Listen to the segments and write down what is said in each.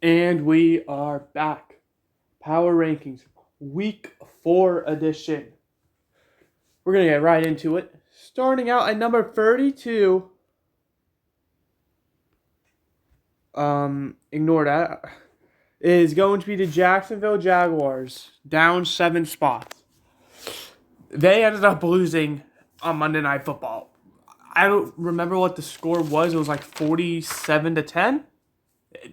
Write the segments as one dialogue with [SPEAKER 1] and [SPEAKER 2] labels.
[SPEAKER 1] And we are back. Power Rankings, Week 4 edition. We're going to get right into it. Starting out at number 32. Ignore that. Is going to be the Jacksonville Jaguars. Down 7 spots. They ended up losing on Monday Night Football. I don't remember what the score was. It was like 47-10.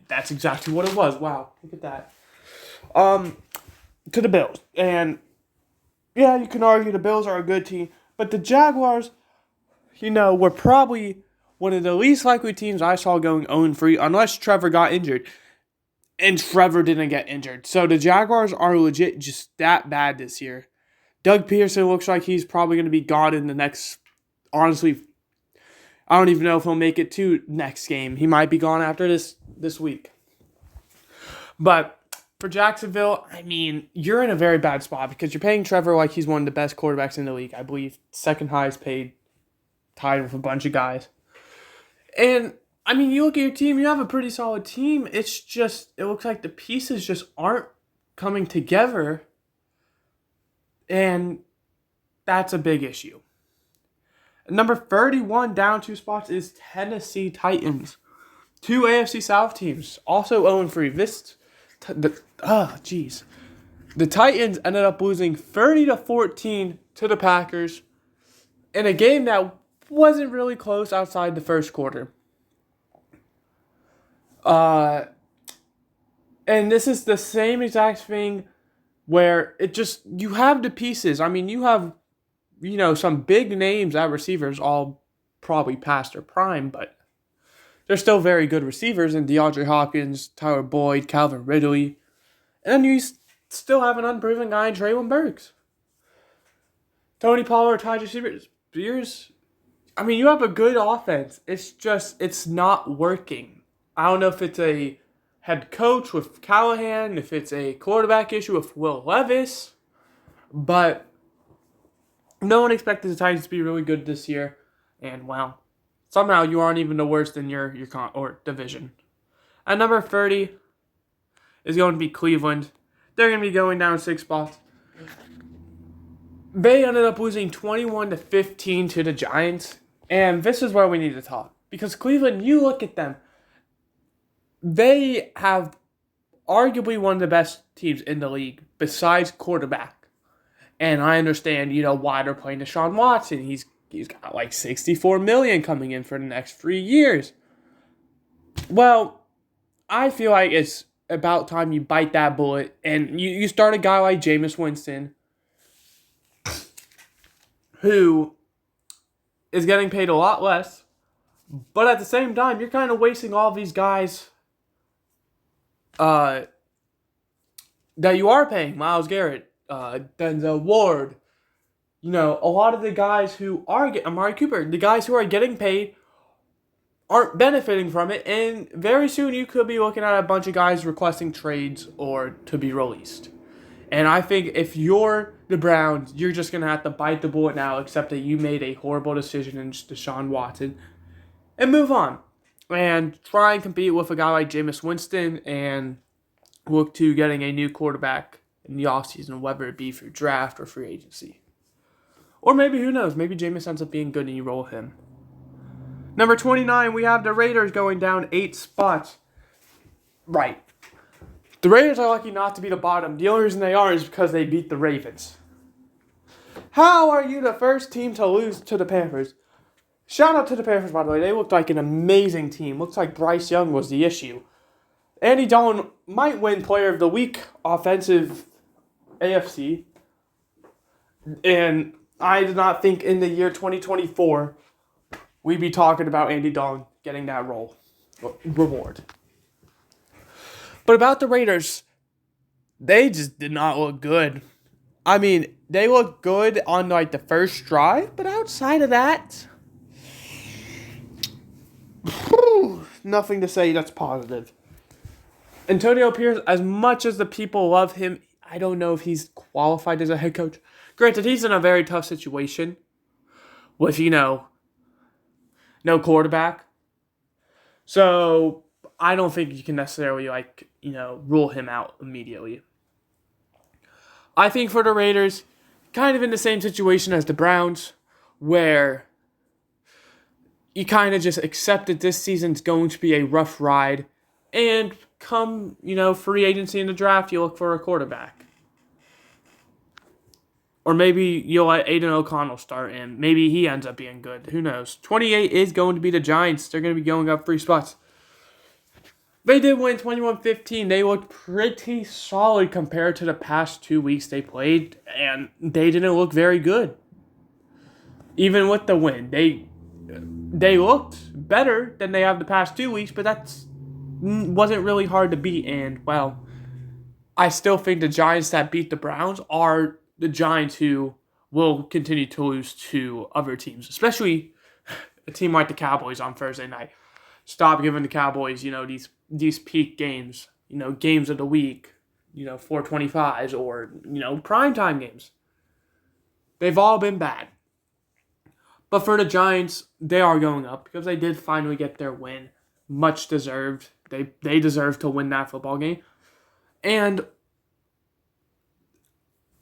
[SPEAKER 1] That's exactly what it was. Wow, look at that. To the Bills. And yeah, you can argue the Bills are a good team, but the Jaguars, were probably one of the least likely teams I saw going 0-3 unless Trevor got injured. And Trevor didn't get injured. So the Jaguars are legit just that bad this year. Doug Peterson looks like he's probably going to be gone in the next, honestly, I don't even know if he'll make it to next game. He might be gone after this week. But for Jacksonville, I mean, you're in a very bad spot because you're paying Trevor like he's one of the best quarterbacks in the league. I believe second highest paid, tied with a bunch of guys. And, I mean, you look at your team, you have a pretty solid team. It's just, it looks like the pieces just aren't coming together. And that's a big issue. Number 31, down 2 spots, is Tennessee Titans. 2 AFC South teams, also 0-3. The Titans ended up losing 30-14 to the Packers in a game that wasn't really close outside the first quarter. And this is the same exact thing where you have the pieces. I mean, you have, some big names at receivers, all probably past their prime, but they're still very good receivers in DeAndre Hopkins, Tyler Boyd, Calvin Ridley. And then you still have an unproven guy in Treylon Burks. Tony Pollard, Tyjae Spears. I mean, you have a good offense. It's not working. I don't know if it's a head coach with Callahan, if it's a quarterback issue with Will Levis, but no one expected the Titans to be really good this year. And, well, somehow you aren't even the worst in your division. At number 30 is going to be Cleveland. They're going to be going down 6 spots. They ended up losing 21-15 to the Giants. And this is where we need to talk. Because Cleveland, you look at them. They have arguably one of the best teams in the league besides quarterback. And I understand, why they're playing Deshaun Watson. He's got like $64 million coming in for the next 3 years. Well, I feel like it's about time you bite that bullet and you start a guy like Jameis Winston, who is getting paid a lot less, but at the same time, you're kind of wasting all these guys that you are paying. Myles Garrett, Denzel Ward, a lot of the guys who are Amari Cooper, the guys who are getting paid aren't benefiting from it, and very soon you could be looking at a bunch of guys requesting trades or to be released. And I think if you're the Browns, you're just going to have to bite the bullet now, accept that you made a horrible decision in Deshaun Watson, and move on. And try and compete with a guy like Jameis Winston and look to getting a new quarterback in the offseason, whether it be through draft or free agency. Or maybe, who knows, maybe Jameis ends up being good and you roll him. Number 29, we have the Raiders going down 8 spots. Right. The Raiders are lucky not to be the bottom. The only reason they are is because they beat the Ravens. How are you the first team to lose to the Panthers? Shout out to the Panthers, by the way. They looked like an amazing team. Looks like Bryce Young was the issue. Andy Dalton might win Player of the Week offensive AFC. And I did not think in the year 2024 we'd be talking about Andy Dalton getting that reward. But about the Raiders, they just did not look good. I mean, they looked good on like the first drive, but outside of that, nothing to say that's positive. Antonio Pierce, as much as the people love him, I don't know if he's qualified as a head coach. Granted, he's in a very tough situation with, no quarterback. So I don't think you can necessarily, rule him out immediately. I think for the Raiders, kind of in the same situation as the Browns, where you kind of just accept that this season's going to be a rough ride, and come, free agency in the draft, you look for a quarterback. Or maybe you'll let Aiden O'Connell start, and maybe he ends up being good. Who knows? 28 is going to be the Giants. They're going to be going up 3 spots. They did win 21-15. They looked pretty solid compared to the past 2 weeks they played, and they didn't look very good. Even with the win, they looked better than they have the past 2 weeks, but that wasn't really hard to beat. And, well, I still think the Giants that beat the Browns are the Giants who will continue to lose to other teams, especially a team like the Cowboys on Thursday night. Stop giving the Cowboys, these peak games, games of the week, 425s or, primetime games. They've all been bad. But for the Giants, they are going up because they did finally get their win. Much deserved. They deserve to win that football game. And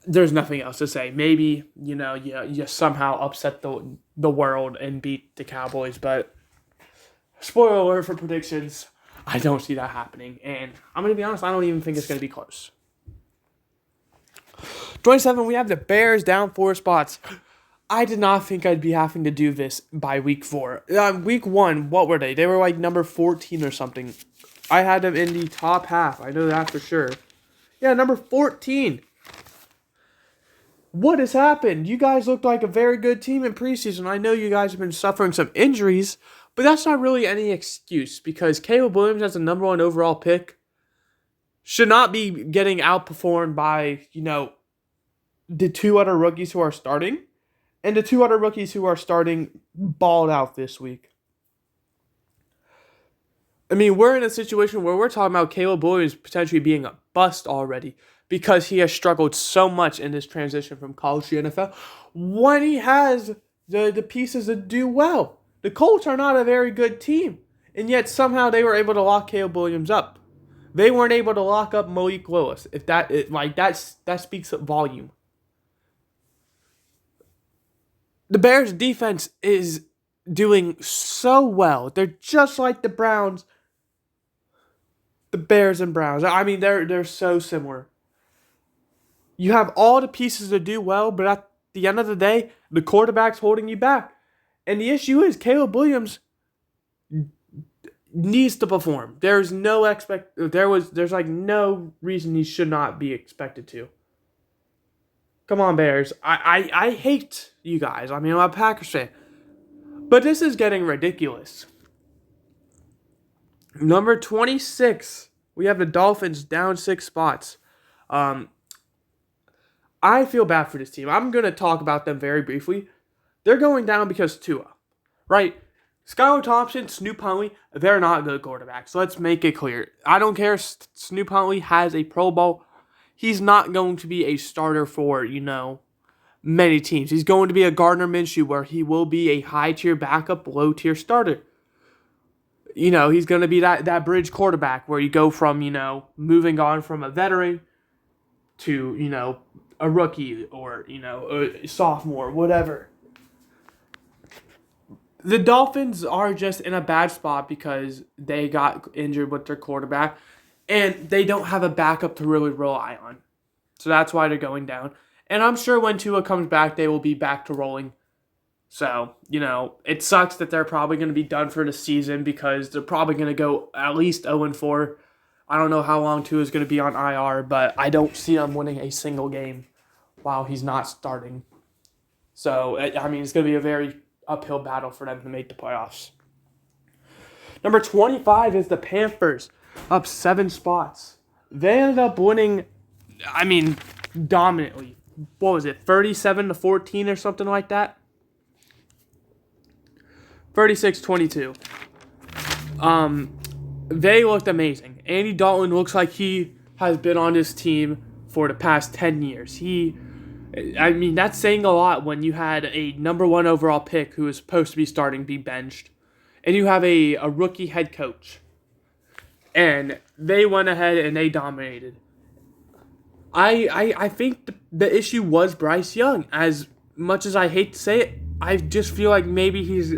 [SPEAKER 1] there's nothing else to say. Maybe, you somehow upset the world and beat the Cowboys, but spoiler alert for predictions, I don't see that happening. And I'm going to be honest, I don't even think it's going to be close. 27, we have the Bears down 4 spots. I did not think I'd be having to do this by week 4. Week 1, what were they? They were like number 14 or something. I had them in the top half. I know that for sure. Yeah, number 14. What has happened? You guys looked like a very good team in preseason. I know you guys have been suffering some injuries, but that's not really any excuse because Caleb Williams as the number 1 overall pick should not be getting outperformed by, the 2 other rookies who are starting. And the 2 other rookies who are starting balled out this week. I mean, we're in a situation where we're talking about Caleb Williams potentially being a bust already because he has struggled so much in this transition from college to NFL when he has the pieces to do well. The Colts are not a very good team, and yet somehow they were able to lock Caleb Williams up. They weren't able to lock up Malik Willis. That speaks volume. The Bears' defense is doing so well. They're just like the Browns. The Bears and Browns. I mean, they're so similar. You have all the pieces to do well, but at the end of the day, the quarterback's holding you back. And the issue is Caleb Williams needs to perform. There's no reason he should not be expected to. Come on, Bears. I hate you guys. I mean, I'm a Packers fan. But this is getting ridiculous. Number 26. We have the Dolphins down 6 spots. I feel bad for this team. I'm going to talk about them very briefly. They're going down because Tua. Right? Skylar Thompson, Snoop Huntley, they're not good quarterbacks. Let's make it clear. I don't care if Snoop Huntley has a Pro Bowl. He's not going to be a starter for, many teams. He's going to be a Gardner Minshew where he will be a high-tier backup, low-tier starter. He's going to be that bridge quarterback where you go from, moving on from a veteran to, a rookie or, a sophomore, whatever. The Dolphins are just in a bad spot because they got injured with their quarterback. And they don't have a backup to really rely on. So that's why they're going down. And I'm sure when Tua comes back, they will be back to rolling. So, it sucks that they're probably going to be done for the season because they're probably going to go at least 0-4. I don't know how long Tua is going to be on IR, but I don't see them winning a single game while he's not starting. So, I mean, it's going to be a very uphill battle for them to make the playoffs. Number 25 is the Panthers. Up 7 spots. They ended up winning, dominantly. What was it, 37-14 or something like that? 36-22. They looked amazing. Andy Dalton looks like he has been on this team for the past 10 years. That's saying a lot when you had a number 1 overall pick who is supposed to be starting be benched. And you have a rookie head coach. and they went ahead and they dominated. I think the issue was Bryce Young. As much as I hate to say it, I just feel like maybe he's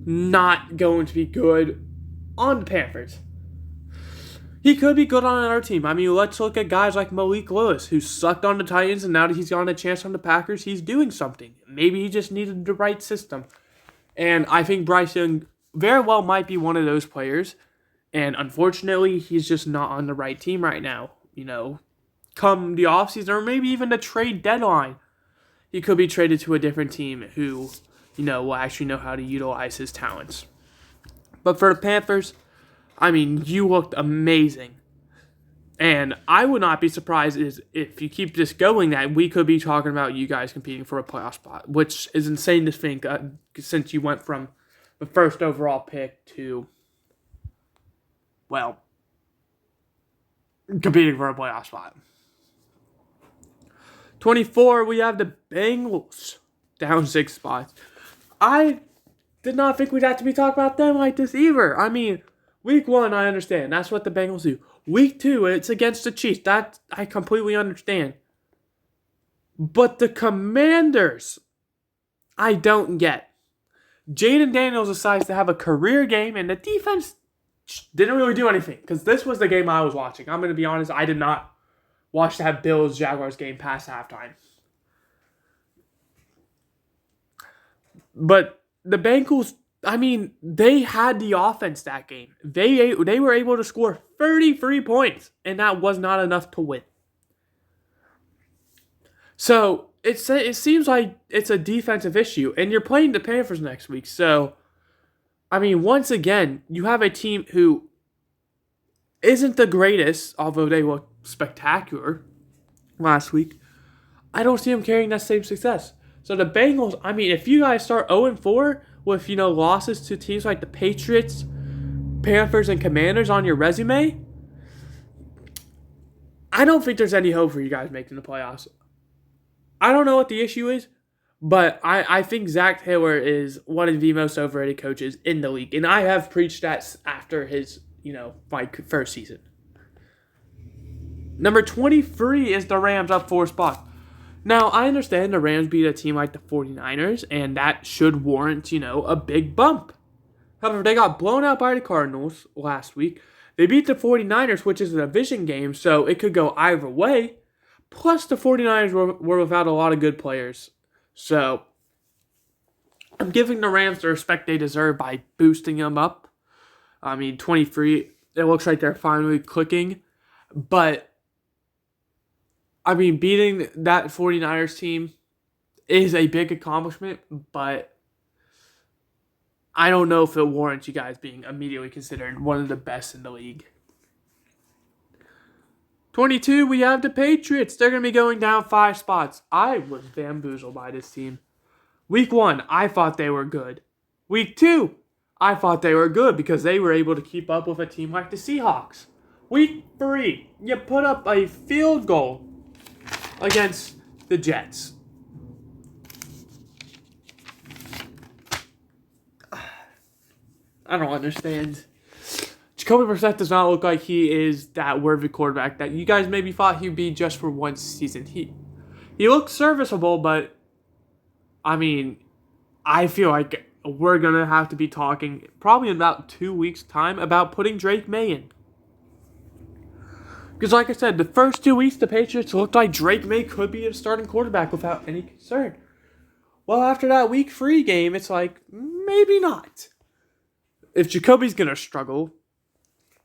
[SPEAKER 1] not going to be good on the Panthers. He could be good on another team. I mean, let's look at guys like Malik Lewis, who sucked on the Titans, and now that he's gotten a chance on the Packers, he's doing something. Maybe he just needed the right system. And I think Bryce Young very well might be one of those players. And unfortunately, he's just not on the right team right now. Come the offseason or maybe even the trade deadline, he could be traded to a different team who, will actually know how to utilize his talents. But for the Panthers, I mean, you looked amazing. And I would not be surprised if you keep this going that we could be talking about you guys competing for a playoff spot, which is insane to think since you went from the first overall pick to, well, competing for a playoff spot. 24, we have the Bengals down 6 spots. I did not think we'd have to be talking about them like this either. I mean, week 1, I understand. That's what the Bengals do. Week 2, it's against the Chiefs. That I completely understand. But the Commanders, I don't get. Jaden Daniels decides to have a career game, and the defense didn't really do anything. Because this was the game I was watching. I'm going to be honest, I did not watch that Bills-Jaguars game past halftime. But the Bengals, I mean, they had the offense that game. They were able to score 33 points, and that was not enough to win. So it seems like it's a defensive issue, and you're playing the Panthers next week. So, I mean, once again, you have a team who isn't the greatest, although they look spectacular last week. I don't see them carrying that same success. So the Bengals, I mean, if you guys start 0-4 with, losses to teams like the Patriots, Panthers, and Commanders on your resume, I don't think there's any hope for you guys making the playoffs. I don't know what the issue is, but I think Zach Taylor is one of the most overrated coaches in the league. And I have preached that after his, first season. Number 23 is the Rams, up 4 spots. Now, I understand the Rams beat a team like the 49ers, and that should warrant, a big bump. However, they got blown out by the Cardinals last week. They beat the 49ers, which is a division game, so it could go either way. Plus, the 49ers were without a lot of good players. So, I'm giving the Rams the respect they deserve by boosting them up. I mean, 23, it looks like they're finally clicking. But, I mean, beating that 49ers team is a big accomplishment, but I don't know if it warrants you guys being immediately considered one of the best in the league. 22, we have the Patriots. They're going to be going down 5 spots. I was bamboozled by this team. Week 1, I thought they were good. Week 2, I thought they were good because they were able to keep up with a team like the Seahawks. Week 3, you put up a field goal against the Jets. I don't understand. Jacoby Brissett does not look like he is that worthy quarterback that you guys maybe thought he'd be just for one season. He looks serviceable, but I mean, I feel like we're going to have to be talking probably in about 2 weeks' time about putting Drake May in. Because like I said, the first 2 weeks, the Patriots looked like Drake May could be a starting quarterback without any concern. Well, after that week 3 game, it's like, maybe not. If Jacoby's going to struggle.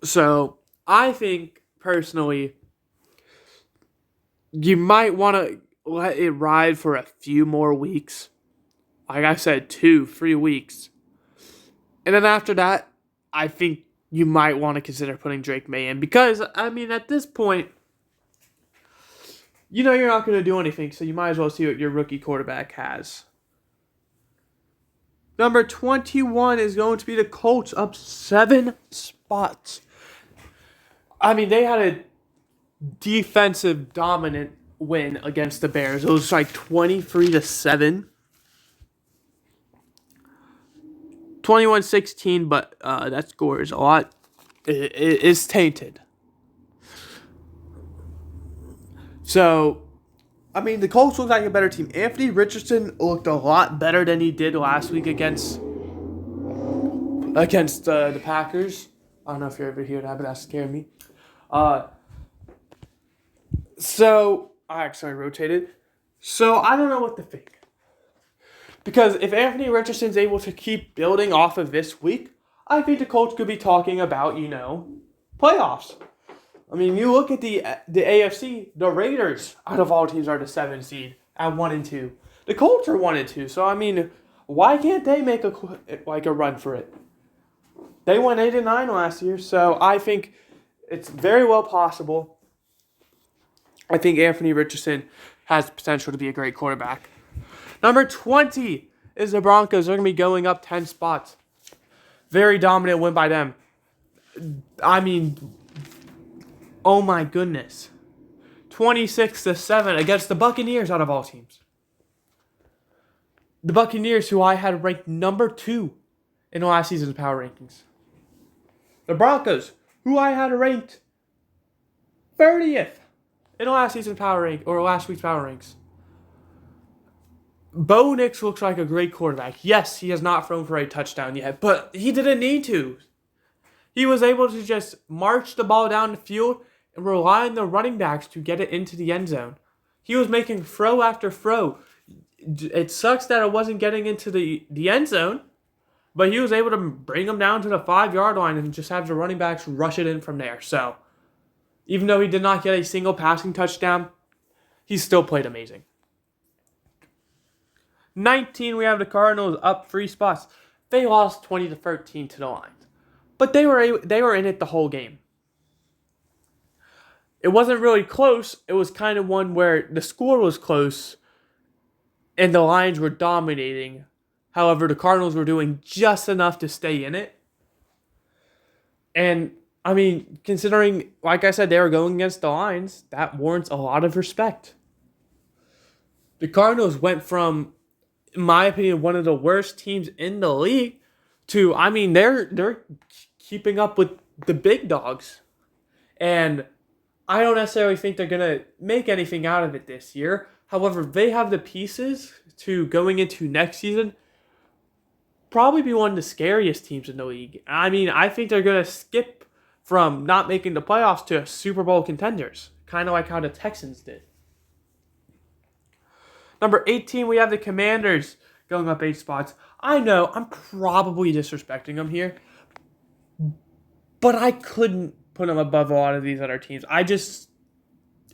[SPEAKER 1] So, I think, personally, you might want to let it ride for a few more weeks. Like I said, 2-3 weeks. And then after that, I think you might want to consider putting Drake May in. Because, I mean, at this point, you're not going to do anything. So you might as well see what your rookie quarterback has. Number 21 is going to be the Colts, up 7 spots. I mean, they had a defensive dominant win against the Bears. It was like 23-7. 21-16, but that score is a lot is tainted. So, I mean, the Colts look like a better team. Anthony Richardson looked a lot better than he did last week against the Packers. I don't know if you're ever here that, but that scared me. So I actually rotated. So I don't know what to think. Because if Anthony Richardson's able to keep building off of this week, I think the Colts could be talking about, playoffs. I mean, you look at the AFC, the Raiders, out of all teams, are the 7th seed at 1-2. The Colts are 1-2. So I mean, why can't they make a run for it? They won 8-9 last year, so I think it's very well possible. I think Anthony Richardson has potential to be a great quarterback. Number 20 is the Broncos. They're going to be going up 10 spots. Very dominant win by them. I mean, oh my goodness. 26-7 against the Buccaneers out of all teams. The Buccaneers, who I had ranked number 2 in last season's power rankings. The Broncos, who I had ranked 30th in last season's power rank, or last week's power ranks. Bo Nix looks like a great quarterback. Yes, he has not thrown for a touchdown yet, but he didn't need to. He was able to just march the ball down the field and rely on the running backs to get it into the end zone. He was making throw after throw. It sucks that it wasn't getting into the end zone, but he was able to bring them down to the 5-yard line and just have the running backs rush it in from there. So, even though he did not get a single passing touchdown, he still played amazing. 19, we have the Cardinals up 3 spots. They lost 20-13 to the Lions, but they were in it the whole game. It wasn't really close. It was kind of one where the score was close, and the Lions were dominating. However, the Cardinals were doing just enough to stay in it. And, I mean, considering, like I said, they were going against the Lions, that warrants a lot of respect. The Cardinals went from, in my opinion, one of the worst teams in the league to, I mean, they're keeping up with the big dogs. And I don't necessarily think they're going to make anything out of it this year. However, they have the pieces to, going into next season, probably be one of the scariest teams in the league. I mean, I think they're going to skip from not making the playoffs to Super Bowl contenders, kind of like how the Texans did. Number 18, we have the Commanders going up 8 spots. I know, I'm probably disrespecting them here, but I couldn't put them above a lot of these other teams.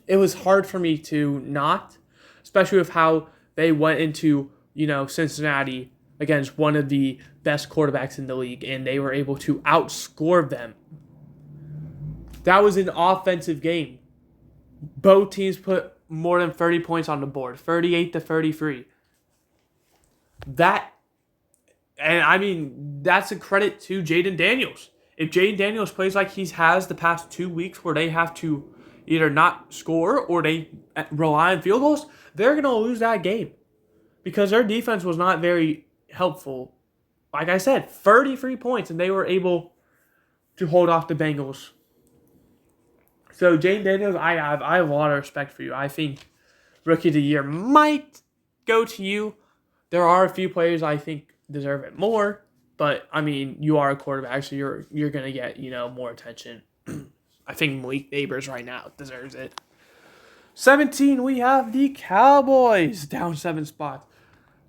[SPEAKER 1] It was hard for me to not, especially with how they went into, Cincinnati against one of the best quarterbacks in the league, and they were able to outscore them. That was an offensive game. Both teams put more than 30 points on the board, 38-33. That's a credit to Jaden Daniels. If Jaden Daniels plays like he has the past 2 weeks where they have to either not score or they rely on field goals, they're going to lose that game because their defense was not very helpful. Like I said, 33 points, and they were able to hold off the Bengals. So, Jaden Daniels, I have a lot of respect for you. I think Rookie of the Year might go to you. There are a few players I think deserve it more, but, I mean, you are a quarterback, so you're going to get, more attention. I think Malik Neighbors right now deserves it. 17, we have the Cowboys down 7 spots.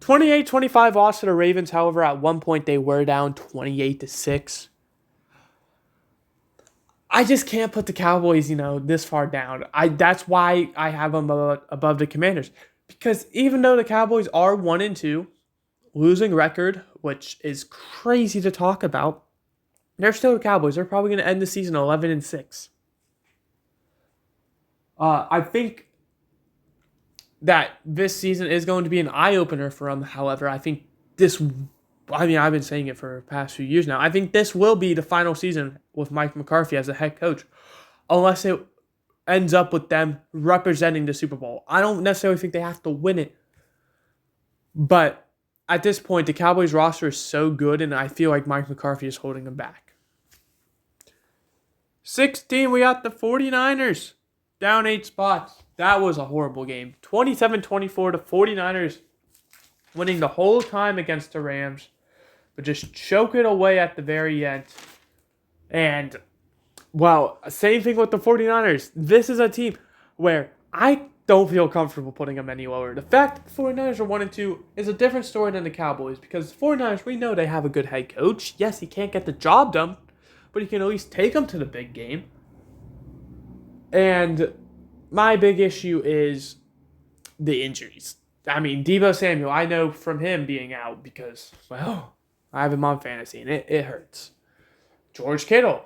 [SPEAKER 1] 28-25 loss to the Ravens. However, at one point they were down 28-6. I just can't put the Cowboys, this far down. That's why I have them above the Commanders. Because even though the Cowboys are 1-2, losing record, which is crazy to talk about, they're still the Cowboys. They're probably going to end the season 11-6. I think that this season is going to be an eye-opener for them. However, I think I've been saying it for the past few years now. I think this will be the final season with Mike McCarthy as the head coach, unless it ends up with them representing the Super Bowl. I don't necessarily think they have to win it, but at this point, the Cowboys roster is so good, and I feel like Mike McCarthy is holding them back. 16, we got the 49ers. Down 8 spots. That was a horrible game. 27-24, the 49ers winning the whole time against the Rams, but just choke it away at the very end. And, well, same thing with the 49ers. This is a team where I don't feel comfortable putting them any lower. The fact that the 49ers are 1-2 is a different story than the Cowboys, because the 49ers, we know they have a good head coach. Yes, he can't get the job done, but he can at least take them to the big game. And my big issue is the injuries. I mean, Deebo Samuel, I know from him being out because, well, I have him on fantasy, and it hurts. George Kittle,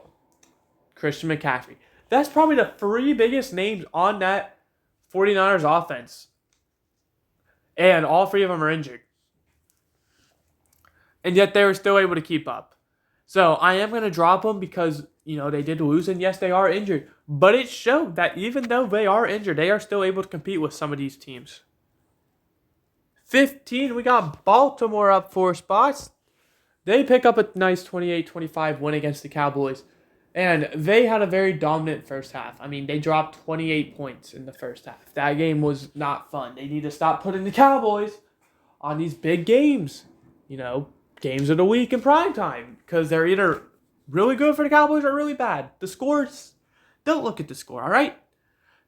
[SPEAKER 1] Christian McCaffrey. That's probably the 3 biggest names on that 49ers offense. And all 3 of them are injured. And yet they were still able to keep up. So I am going to drop them because, they did lose, and yes, they are injured. But it showed that even though they are injured, they are still able to compete with some of these teams. 15, we got Baltimore up 4 spots. They pick up a nice 28-25 win against the Cowboys. And they had a very dominant first half. I mean, they dropped 28 points in the first half. That game was not fun. They need to stop putting the Cowboys on these big games. Games of the week in prime time. Because they're either really good for the Cowboys or really bad. The scores, don't look at the score, all right?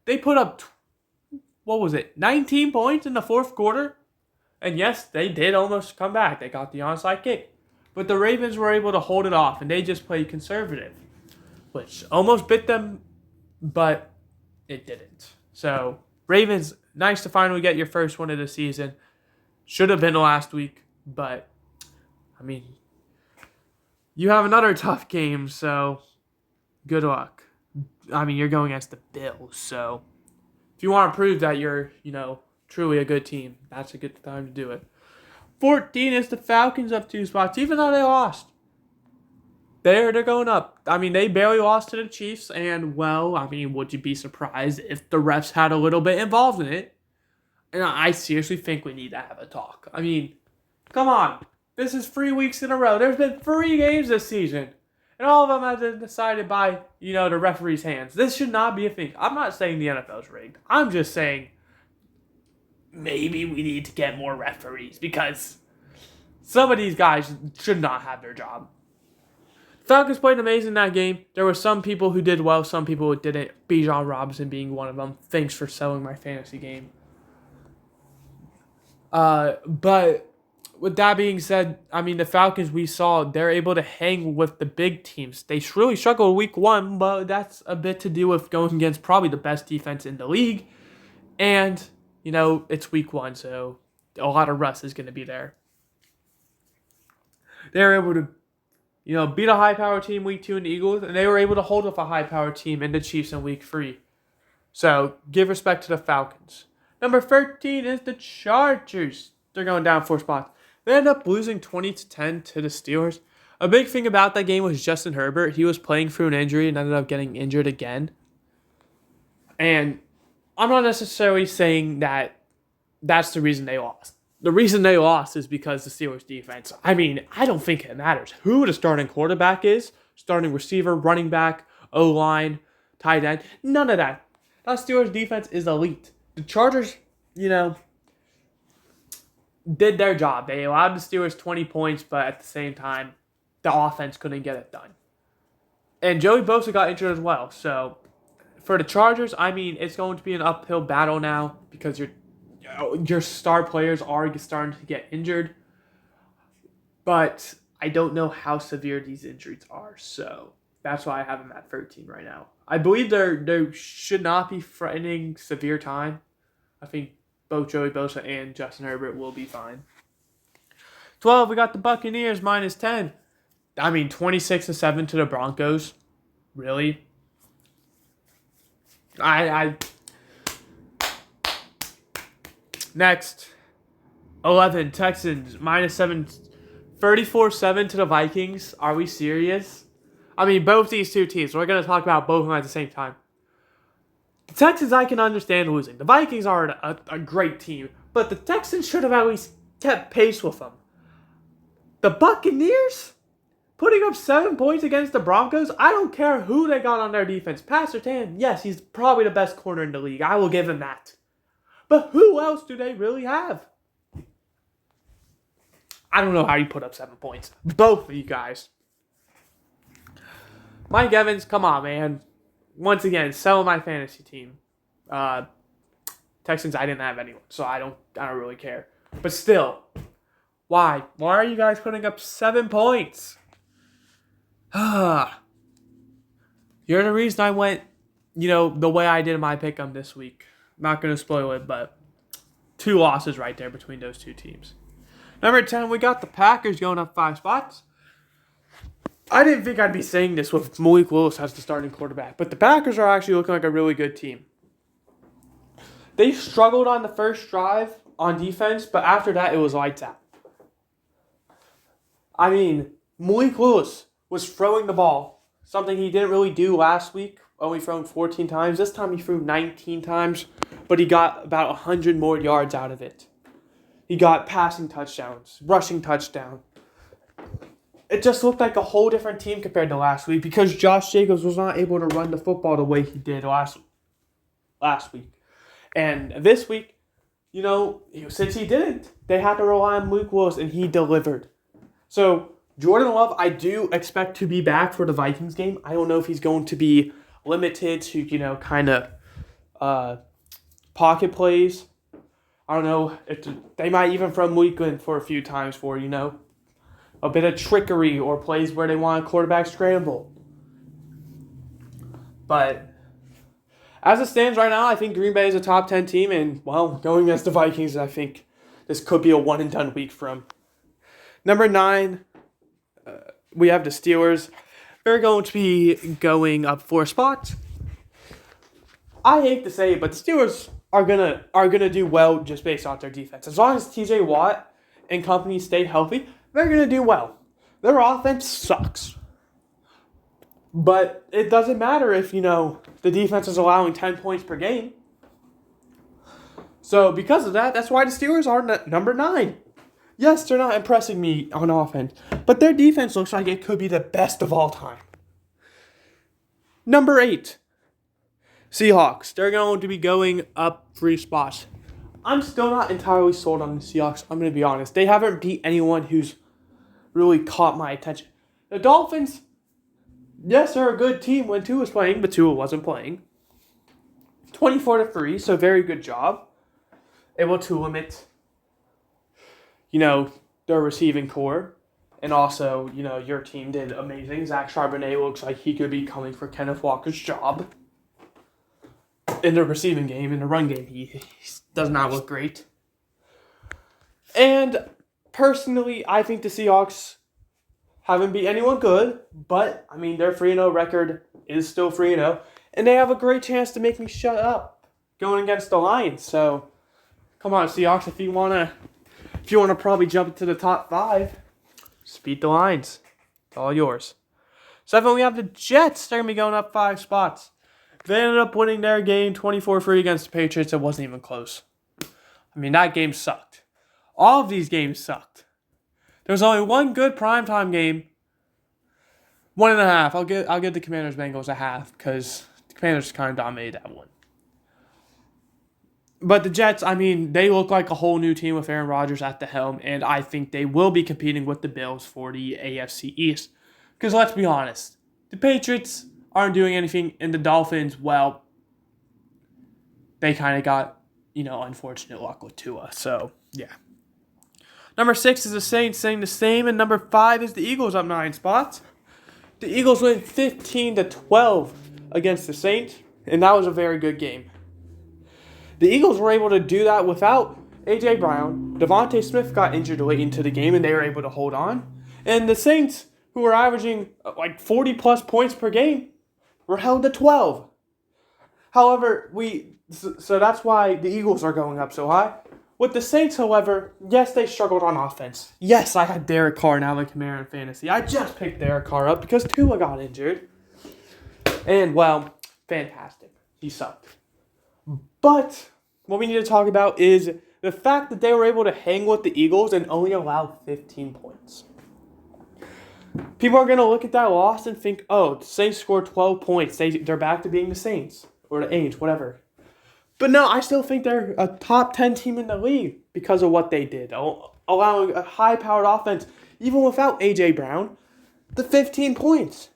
[SPEAKER 1] They put up, 19 points in the fourth quarter? And yes, they did almost come back. They got the onside kick. But the Ravens were able to hold it off, and they just played conservative, which almost bit them, but it didn't. So, Ravens, nice to finally get your first one of the season. Should have been last week, but, you have another tough game, so good luck. You're going against the Bills, so if you want to prove that you're, truly a good team, that's a good time to do it. 14 is the Falcons up 2 spots, even though they lost. They're going up. They barely lost to the Chiefs, and, would you be surprised if the refs had a little bit involved in it? And I seriously think we need to have a talk. Come on. This is 3 weeks in a row. There's been 3 games this season, and all of them have been decided by, the referee's hands. This should not be a thing. I'm not saying the NFL's rigged. I'm just saying maybe we need to get more referees because some of these guys should not have their job. Falcons played amazing in that game. There were some people who did well, some people who didn't. Bijan Robinson being one of them. Thanks for selling my fantasy game. But with that being said, the Falcons we saw, they're able to hang with the big teams. They really struggled week 1, but that's a bit to do with going against probably the best defense in the league. And it's week 1, so a lot of rust is going to be there. They were able to, beat a high-powered team week 2 in the Eagles, and they were able to hold up a high-powered team in the Chiefs in week 3. So, give respect to the Falcons. Number 13 is the Chargers. They're going down 4 spots. They ended up losing 20-10 to the Steelers. A big thing about that game was Justin Herbert. He was playing through an injury and ended up getting injured again. And I'm not necessarily saying that that's the reason they lost. The reason they lost is because the Steelers defense. I don't think it matters who the starting quarterback is, starting receiver, running back, O-line, tight end. None of that. That Steelers defense is elite. The Chargers, did their job. They allowed the Steelers 20 points, but at the same time, the offense couldn't get it done. And Joey Bosa got injured as well, so for the Chargers, it's going to be an uphill battle now because your star players are starting to get injured. But I don't know how severe these injuries are, so that's why I have them at 13 right now. I believe there should not be threatening severe time. I think both Joey Bosa and Justin Herbert will be fine. 12, we got the Buccaneers minus 10. 26-7 to the Broncos. Really? Next, 11, Texans, minus 7, 34-7 to the Vikings. Are we serious? Both these two teams. We're going to talk about both of them at the same time. The Texans, I can understand losing. The Vikings are a great team, but the Texans should have at least kept pace with them. The Buccaneers? Putting up 7 points against the Broncos, I don't care who they got on their defense. Pat Surtain, yes, he's probably the best corner in the league. I will give him that. But who else do they really have? I don't know how you put up 7 points. Both of you guys. Mike Evans, come on, man. Once again, sell my fantasy team. Texans, I didn't have anyone, so I don't really care. But still, why? Why are you guys putting up 7 points? You're the reason I went, the way I did my pick'em this week. Not going to spoil it, but 2 losses right there between those 2 teams. Number 10, we got the Packers going up 5 spots. I didn't think I'd be saying this with Malik Willis as the starting quarterback, but the Packers are actually looking like a really good team. They struggled on the first drive on defense, but after that, it was lights out. I mean, Malik Willis was throwing the ball, something he didn't really do last week, only thrown 14 times. This time he threw 19 times, but he got about 100 more yards out of it. He got passing touchdowns, rushing touchdown. It just looked like a whole different team compared to last week because Josh Jacobs was not able to run the football the way he did last week. And this week, since he didn't, they had to rely on Malik Willis, and he delivered. So, Jordan Love, I do expect to be back for the Vikings game. I don't know if he's going to be limited to, pocket plays. I don't know. They might even throw Malik in for a few times for, a bit of trickery or plays where they want a quarterback scramble. But as it stands right now, I think Green Bay is a top 10 team. And, going against the Vikings, I think this could be a one-and-done week for them. Number 9, we have the Steelers. They're going to be going up 4 spots. I hate to say it, but the Steelers are gonna do well just based off their defense. As long as TJ Watt and company stay healthy, they're gonna do well. Their offense sucks. But it doesn't matter if, the defense is allowing 10 points per game. So because of that, that's why the Steelers are number 9. Yes, they're not impressing me on offense, but their defense looks like it could be the best of all time. Number 8, Seahawks. They're going to be going up 3 spots. I'm still not entirely sold on the Seahawks. I'm going to be honest. They haven't beat anyone who's really caught my attention. The Dolphins, yes, they're a good team when Tua was playing, but Tua wasn't playing. 24-3, so very good job. Able to limit, their receiving core. And also, your team did amazing. Zach Charbonnet looks like he could be coming for Kenneth Walker's job. In the receiving game, in the run game, he does not look great. And personally, I think the Seahawks haven't beat anyone good, but, their 3-0 record is still 3-0, and they have a great chance to make me shut up going against the Lions. So, come on, Seahawks, if you want to probably jump into the top 5, just beat the Lions. It's all yours. 7, we have the Jets. They're going to be going up 5 spots. They ended up winning their game 24-3 against the Patriots. It wasn't even close. That game sucked. All of these games sucked. There was only one good primetime game. 1.5. I'll give the Commanders-Bengals a half because the Commanders kind of dominated that one. But the Jets, they look like a whole new team with Aaron Rodgers at the helm, and I think they will be competing with the Bills for the AFC East. Because let's be honest, the Patriots aren't doing anything, and the Dolphins, they kind of got, unfortunate luck with Tua. So, yeah. Number 6 is the Saints, staying the same, and number 5 is the Eagles, up 9 spots. The Eagles win 15-12 against the Saints, and that was a very good game. The Eagles were able to do that without A.J. Brown. Devontae Smith got injured late into the game, and they were able to hold on. And the Saints, who were averaging 40-plus points per game, were held to 12. However, so that's why the Eagles are going up so high. With the Saints, however, yes, they struggled on offense. Yes, I had Derek Carr and Alvin Kamara in fantasy. I just picked Derek Carr up because Tua got injured. And, fantastic. He sucked. But what we need to talk about is the fact that they were able to hang with the Eagles and only allow 15 points. People are going to look at that loss and think, oh, the Saints scored 12 points. They're back to being the Saints. Or the Aints, whatever. But no, I still think they're a top 10 team in the league because of what they did. Allowing a high-powered offense, even without A.J. Brown, the 15 points.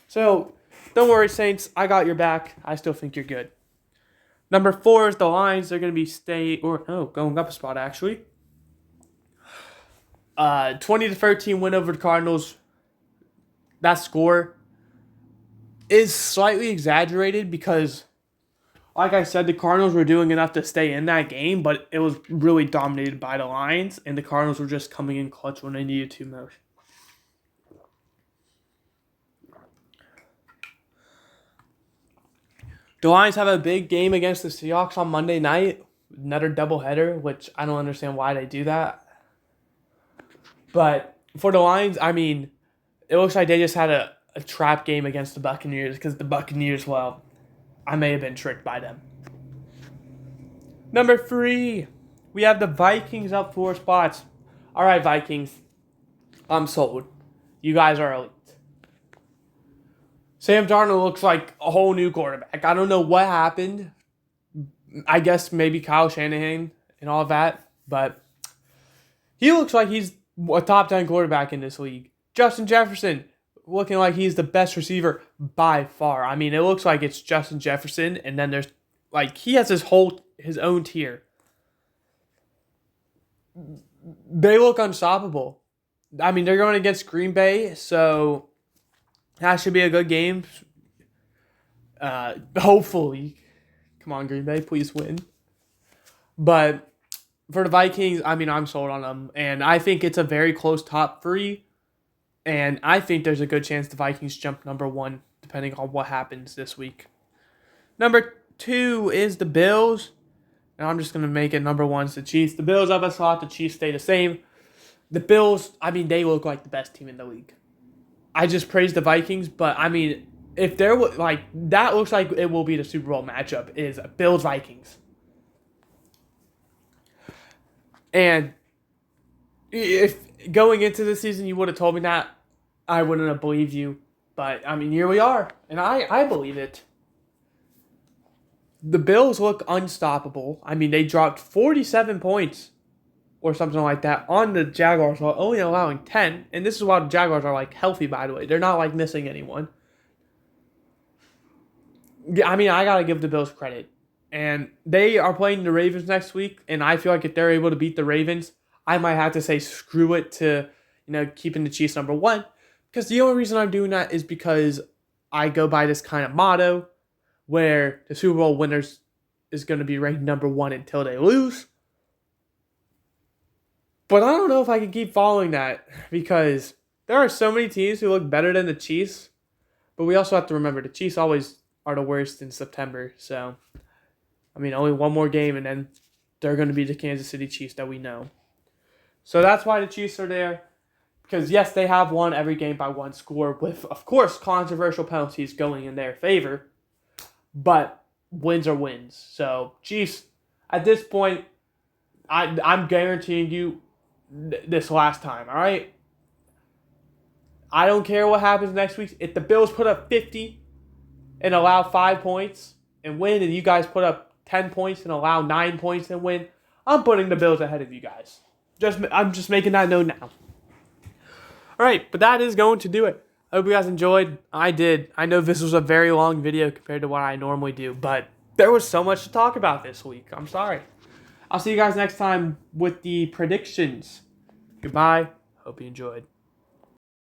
[SPEAKER 1] So, don't worry, Saints. I got your back. I still think you're good. Number 4 is the Lions. They're going to be going up a spot, actually. 20-13 win over the Cardinals. That score is slightly exaggerated because, like I said, the Cardinals were doing enough to stay in that game, but it was really dominated by the Lions, and the Cardinals were just coming in clutch when they needed to most. The Lions have a big game against the Seahawks on Monday night. Another doubleheader, which I don't understand why they do that. But for the Lions, I mean, it looks like they just had a trap game against the Buccaneers because the Buccaneers, well, I may have been tricked by them. Number 3, we have the Vikings up 4 spots. All right, Vikings, I'm sold. You guys are elite. Sam Darnold looks like a whole new quarterback. I don't know what happened. I guess maybe Kyle Shanahan and all of that, but he looks like he's a top 10 quarterback in this league. Justin Jefferson looking like he's the best receiver by far. I mean, it looks like it's Justin Jefferson, and then there's he has his own tier. They look unstoppable. I mean, they're going against Green Bay, so that should be a good game. Hopefully. Come on, Green Bay, please win. But for the Vikings, I mean, I'm sold on them. And I think it's a very close top 3. And I think there's a good chance the Vikings jump number 1, depending on what happens this week. Number 2 is the Bills. And I'm just going to make it number 1 is the Chiefs. The Bills up a slot, the Chiefs stay the same. The Bills, I mean, they look like the best team in the league. I just praised the Vikings, but I mean, if there was that looks like it will be the Super Bowl matchup is Bills-Vikings. And if going into the season you would have told me that, I wouldn't have believed you. But I mean, here we are, and I believe it. The Bills look unstoppable. I mean, they dropped 47 points or something like that on the Jaguars while only allowing 10. And this is why the Jaguars are healthy, by the way. They're not missing anyone. I mean, I got to give the Bills credit. And they are playing the Ravens next week. And I feel like if they're able to beat the Ravens, I might have to say screw it to, keeping the Chiefs number 1. Because the only reason I'm doing that is because I go by this kind of motto where the Super Bowl winners is going to be ranked number 1 until they lose. But I don't know if I can keep following that because there are so many teams who look better than the Chiefs. But we also have to remember the Chiefs always are the worst in September. So, I mean, only one more game and then they're going to be the Kansas City Chiefs that we know. So that's why the Chiefs are there. Because, yes, they have won every game by 1 score with, of course, controversial penalties going in their favor. But wins are wins. So, Chiefs, at this point, I'm guaranteeing you this last time, all right? I don't care what happens next week. If the Bills put up 50 and allow 5 points and win, and you guys put up 10 points and allow 9 points and win, I'm putting the Bills ahead of you guys. I'm just making that known now. All right, but that is going to do it. I hope you guys enjoyed. I did. I know this was a very long video compared to what I normally do, but there was so much to talk about this week. I'm sorry. I'll see you guys next time with the predictions. Goodbye. Hope you enjoyed.